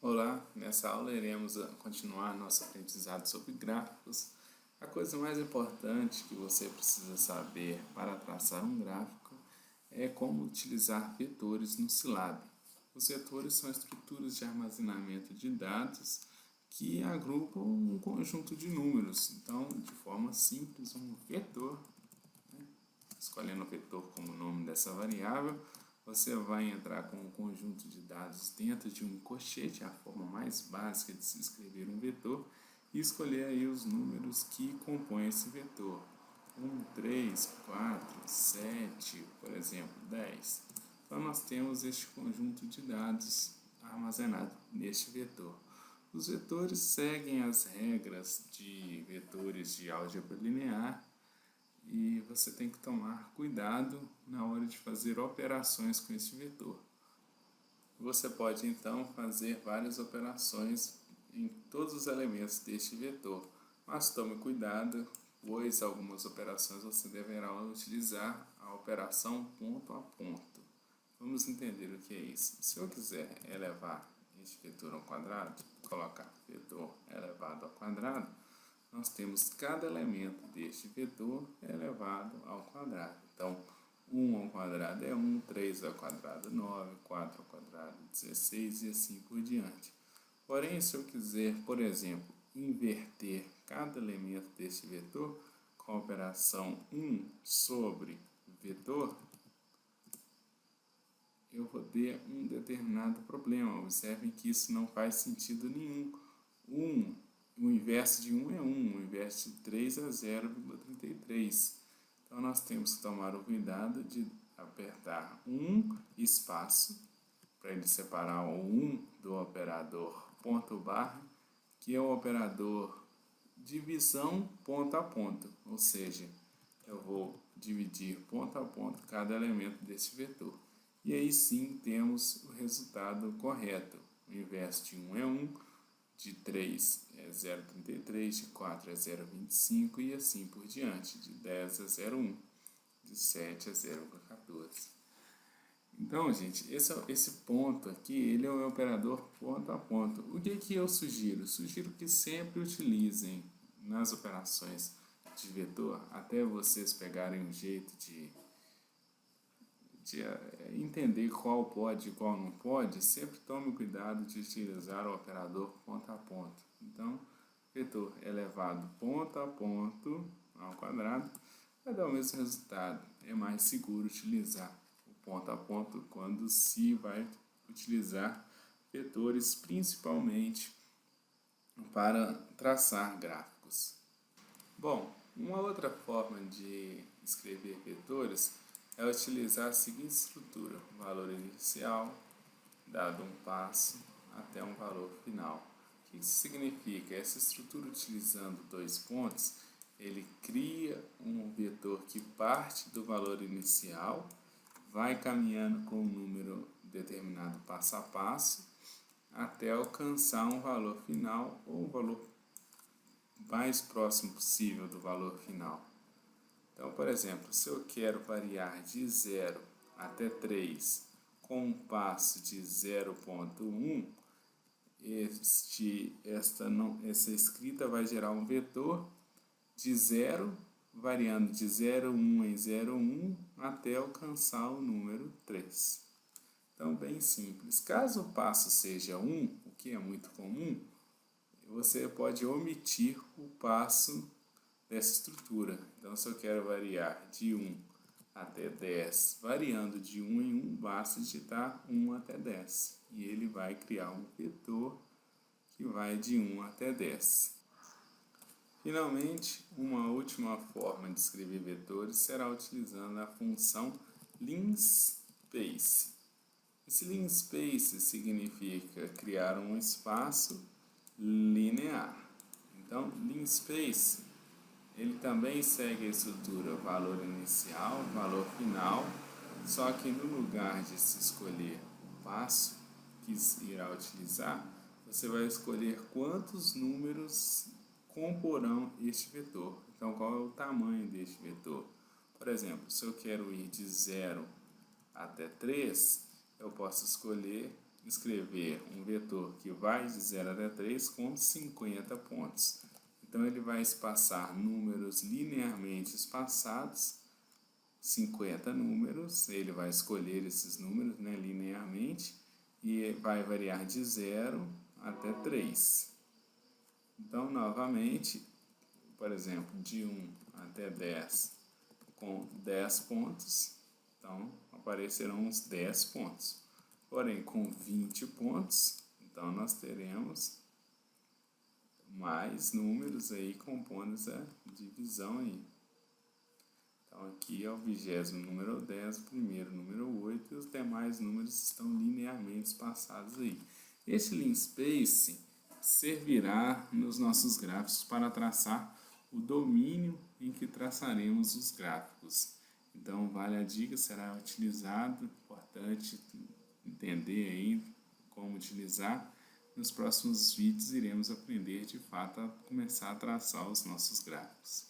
Olá, nessa aula iremos continuar nosso aprendizado sobre gráficos. A coisa mais importante que você precisa saber para traçar um gráfico é como utilizar vetores no Scilab. Os vetores são estruturas de armazenamento de dados que agrupam um conjunto de números. Então, de forma simples, um vetor, escolhendo o vetor como nome dessa variável, você vai entrar com um conjunto de dados dentro de um colchete, a forma mais básica de se escrever um vetor, e escolher aí os números que compõem esse vetor. 1, 3, 4, 7, por exemplo, 10. Então, nós temos este conjunto de dados armazenado neste vetor. Os vetores seguem as regras de vetores de álgebra linear e você tem que tomar cuidado na hora de fazer operações com esse vetor. Você pode então fazer várias operações em todos os elementos deste vetor, mas tome cuidado, pois algumas operações você deverá utilizar a operação ponto a ponto. Vamos entender o que é isso. Se eu quiser elevar este vetor ao quadrado, colocar vetor elevado ao quadrado, nós temos cada elemento deste vetor elevado ao quadrado. Então, 1 ao quadrado é 1, 3 ao quadrado 9, 4 ao quadrado 16 e assim por diante. Porém, se eu quiser, por exemplo, inverter cada elemento deste vetor com a operação 1 sobre vetor, eu vou ter um determinado problema. Observem que isso não faz sentido nenhum. O inverso de 1 é 1, o inverso de 3 é 0,33. Então, nós temos que tomar o cuidado de apertar um espaço para ele separar o 1 do operador ponto barra, que é o operador divisão ponto a ponto, ou seja, eu vou dividir ponto a ponto cada elemento desse vetor. E aí sim temos o resultado correto. O inverso de 1 é 1, de 3 é 0,33, de 4 é 0,25 e assim por diante, de 10 a 0,1, de 7 a 0,14. Então, gente, esse ponto aqui, ele é o operador ponto a ponto. O que eu sugiro? Sugiro que sempre utilizem nas operações de vetor, até vocês pegarem um jeito de entender qual pode e qual não pode, sempre tome cuidado de utilizar o operador ponto a ponto. Então, vetor elevado ponto a ponto ao quadrado vai dar o mesmo resultado. É mais seguro utilizar o ponto a ponto quando se vai utilizar vetores, principalmente para traçar gráficos. Bom, uma outra forma de escrever vetores é utilizar a seguinte estrutura: valor inicial, dado um passo, até um valor final. O que isso significa? Essa estrutura, utilizando dois pontos, ele cria um vetor que parte do valor inicial, vai caminhando com um número determinado passo a passo, até alcançar um valor final ou um valor mais próximo possível do valor final. Então, por exemplo, se eu quero variar de 0 até 3 com um passo de 0,1, essa escrita vai gerar um vetor de 0, variando de 0,1 em 0,1 até alcançar o número 3. Então, bem simples. Caso o passo seja 1, o que é muito comum, você pode omitir o passo dessa estrutura. Então, se eu quero variar de 1 até 10, variando de 1 em 1, basta digitar 1 até 10. E ele vai criar um vetor que vai de 1 até 10. Finalmente, uma última forma de escrever vetores será utilizando a função linspace. Esse linspace significa criar um espaço linear. Então, linspace, ele também segue a estrutura valor inicial, valor final, só que no lugar de se escolher o passo que irá utilizar, você vai escolher quantos números comporão este vetor. Então, qual é o tamanho deste vetor? Por exemplo, se eu quero ir de 0 até 3, eu posso escolher escrever um vetor que vai de 0 até 3 com 50 pontos. Então, ele vai espaçar números linearmente espaçados, 50 números, ele vai escolher esses números, né, linearmente, e vai variar de 0 até 3. Então, novamente, por exemplo, de 1 até 10 com 10 pontos, então aparecerão uns 10 pontos. Porém, com 20 pontos, então nós teremos mais números aí compondo essa divisão aí. Então aqui é o 20º número 10, o primeiro número 8 e os demais números estão linearmente espaçados aí. Esse linspace servirá nos nossos gráficos para traçar o domínio em que traçaremos os gráficos. Então vale a dica, será utilizado, importante entender aí como utilizar. Nos próximos vídeos iremos aprender de fato a começar a traçar os nossos gráficos.